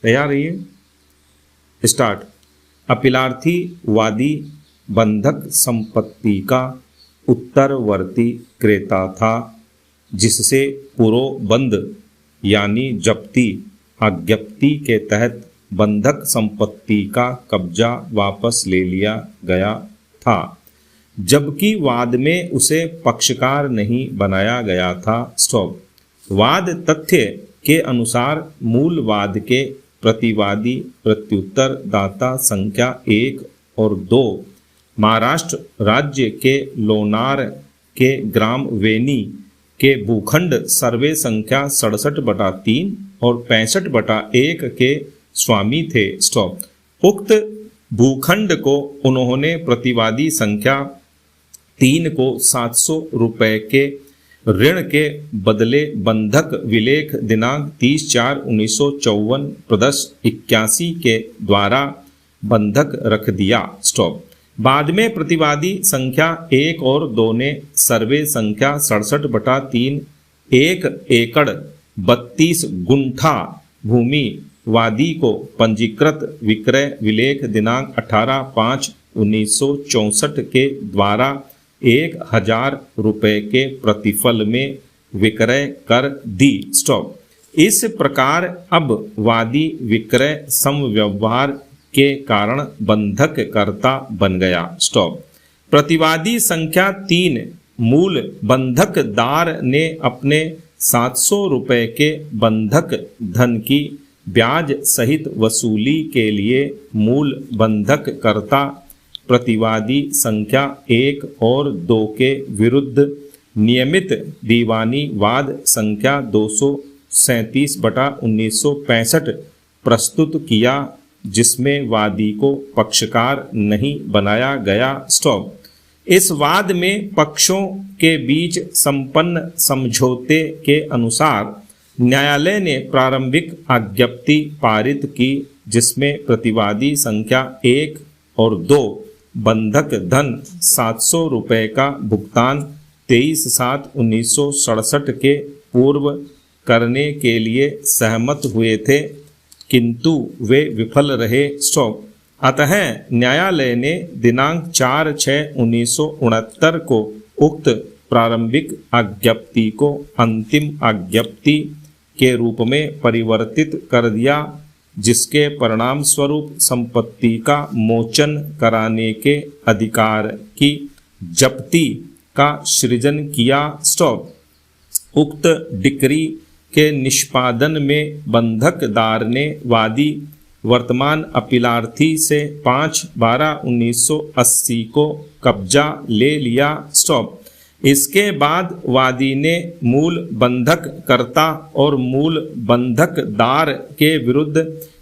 तैयार रहिए। स्टार्ट। अपीलार्थी वादी बंधक संपत्ति का उत्तरवर्ती क्रेता था, जिससे पुरोबंध यानी जप्ती अज्ञप्ति के तहत बंधक संपत्ति का कब्जा वापस ले लिया गया था, जबकि वाद में उसे पक्षकार नहीं बनाया गया था। स्टॉप। वाद तथ्य के अनुसार मूल वाद के प्रतिवादी प्रत्युत्तर दाता संख्या 1 और 2 महाराष्ट्र राज्य के लोनार के ग्राम वेनी के भूखंड सर्वे संख्या 67/3 और 65/1 के स्वामी थे। स्टॉप। उक्त भूखंड को उन्होंने प्रतिवादी संख्या 3 को 700 रुपये के ऋण के बदले बंधक विलेख दिनांक 30/4/1954 प्रदर्श 81 के द्वारा बंधक रख दिया। स्टॉप। बाद में प्रतिवादी संख्या 1 और 2 ने सर्वे संख्या 67/3 1 एकड़ 32 गुंठा भूमि वादी को पंजीकृत विक्रय विलेख दिनांक 18/5/1964 के द्वारा 1000 रुपये के प्रतिफल में विक्रय कर दी। स्टॉप। इस प्रकार अब वादी विक्रय समव्यवहार के कारण बंधक कर्ता बन गया। स्टॉप। प्रतिवादी संख्या 3 मूल बंधकदार ने अपने 700 रुपये के बंधक धन की ब्याज सहित वसूली के लिए मूल बंधक कर्ता प्रतिवादी संख्या 1 और 2 के विरुद्ध नियमित दीवानी वाद संख्या 237/1965 प्रस्तुत किया, जिसमें वादी को पक्षकार नहीं बनाया गया। स्टॉप। इस वाद में पक्षों के बीच संपन्न समझौते के अनुसार न्यायालय ने प्रारंभिक आज्ञप्ति पारित की, जिसमें प्रतिवादी संख्या 1 और 2 बंधक धन 700 रुपये का भुगतान 23/7/1967 के पूर्व करने के लिए सहमत हुए थे, किंतु वे विफल रहे। स्टॉप। अतः न्यायालय ने दिनांक 4/6/1969 को उक्त प्रारंभिक आज्ञप्ति को अंतिम आज्ञप्ति के रूप में परिवर्तित कर दिया, जिसके परिणाम स्वरूप संपत्ति का मोचन कराने के अधिकार की जप्ती का सृजन किया। स्टॉप। उक्त डिक्री के निष्पादन में बंधकदार ने वादी वर्तमान अपीलार्थी से 5/12/1980 को कब्जा ले लिया। स्टॉप। इसके बाद वादी ने मूल बंधक कर्ता और मूल बंधकदार के विरुद्ध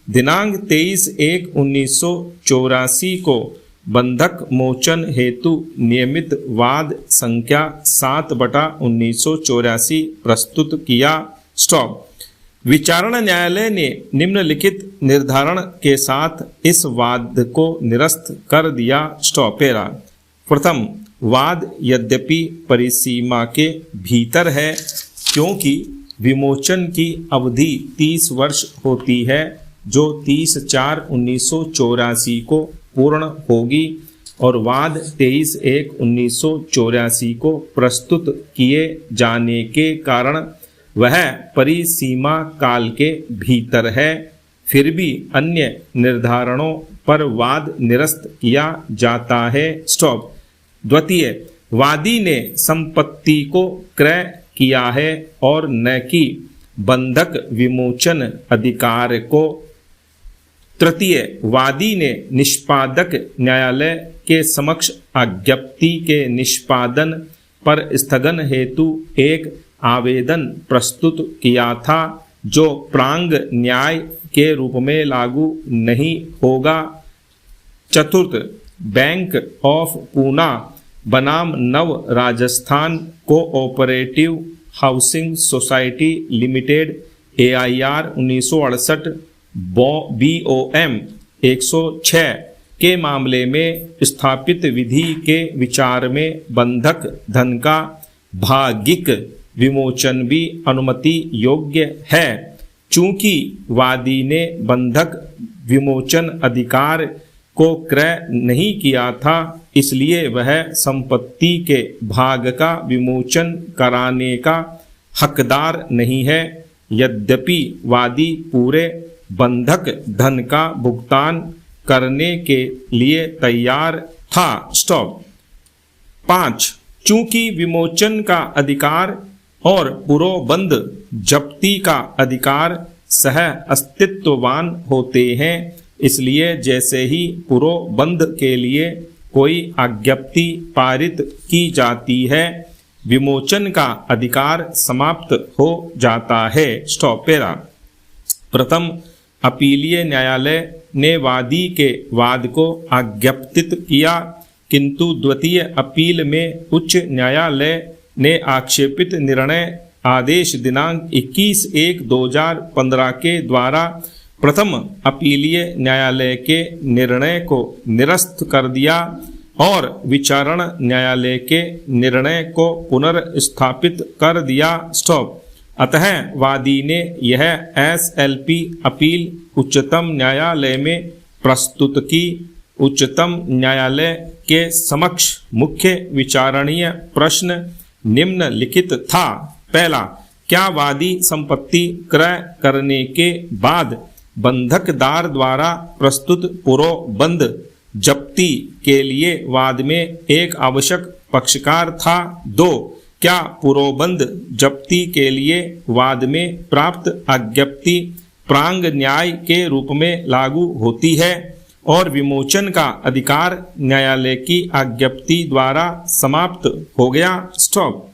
दिनांक 23/1/1984 को बंधक मोचन हेतु नियमित वाद संख्या 7/1984 प्रस्तुत किया। स्टॉप। विचारणा न्यायालय ने निम्नलिखित निर्धारण के साथ इस वाद को निरस्त कर दिया। स्टॉप। प्रथम, वाद यद्यपि परिसीमा के भीतर है, क्योंकि विमोचन की अवधि 30 वर्ष होती है, जो 30/4/1984 को पूर्ण होगी, और वाद 23/1/1984 को प्रस्तुत किए जाने के कारण वह परिसीमा काल के भीतर है। फिर भी अन्य निर्धारणों पर वाद निरस्त किया जाता है। स्टॉप। द्वितीय, वादी ने संपत्ति को क्रय किया है और न कि बंधक विमोचन अधिकार को। तृतीय, वादी ने निष्पादक न्यायालय के समक्ष आज्ञप्ति के निष्पादन पर स्थगन हेतु एक आवेदन प्रस्तुत किया था, जो प्रांग न्याय के रूप में लागू नहीं होगा। चतुर्थ, बैंक ऑफ पूना बनाम नव Rajasthan cooperative housing society limited AIR 1968 BOM 106 के मामले में स्थापित विधि के विचार में बंधक धन का भागिक विमोचन भी अनुमति योग्य है, चूंकि वादी ने बंधक विमोचन अधिकार को क्रय नहीं किया था, इसलिए वह संपत्ति के भाग का विमोचन कराने का हकदार नहीं है। यद्यपि वादी पूरे बंधक धन का भुगतान करने के लिए तैयार था। स्टॉप। 5. चूंकि विमोचन का अधिकार और पुरोबंध जप्ती का अधिकार सह अस्तित्ववान होते हैं, इसलिए जैसे ही पुरोबंध के लिए कोई आज्ञप्ति पारित की जाती है, विमोचन का अधिकार समाप्त हो जाता है। स्टॉप। पैरा। प्रथम अपीलीय न्यायालय ने वादी के वाद को आज्ञप्तित किया, किंतु द्वितीय अपील में उच्च न्यायालय ने आक्षेपित निर्णय आदेश दिनांक 21/1/2015 के द्वारा प्रथम अपीलीय न्यायालय के निर्णय को निरस्त कर दिया और विचारण न्यायालय के निर्णय को पुनर्स्थापित कर दिया। स्टॉप। अतः वादी ने यह SLP अपील उच्चतम न्यायालय में प्रस्तुत की। उच्चतम न्यायालय के समक्ष मुख्य विचारणीय प्रश्न निम्नलिखित था। पहला, क्या वादी संपत्ति क्रय करने के बाद बंधकदार द्वारा प्रस्तुत पुरोबंध जप्ती के लिए वाद में एक आवश्यक पक्षकार था? 2. क्या पुरोबंध जप्ती के लिए वाद में प्राप्त आज्ञप्ति प्रांग न्याय के रूप में लागू होती है और विमोचन का अधिकार न्यायालय की आज्ञप्ति द्वारा समाप्त हो गया? स्टॉप।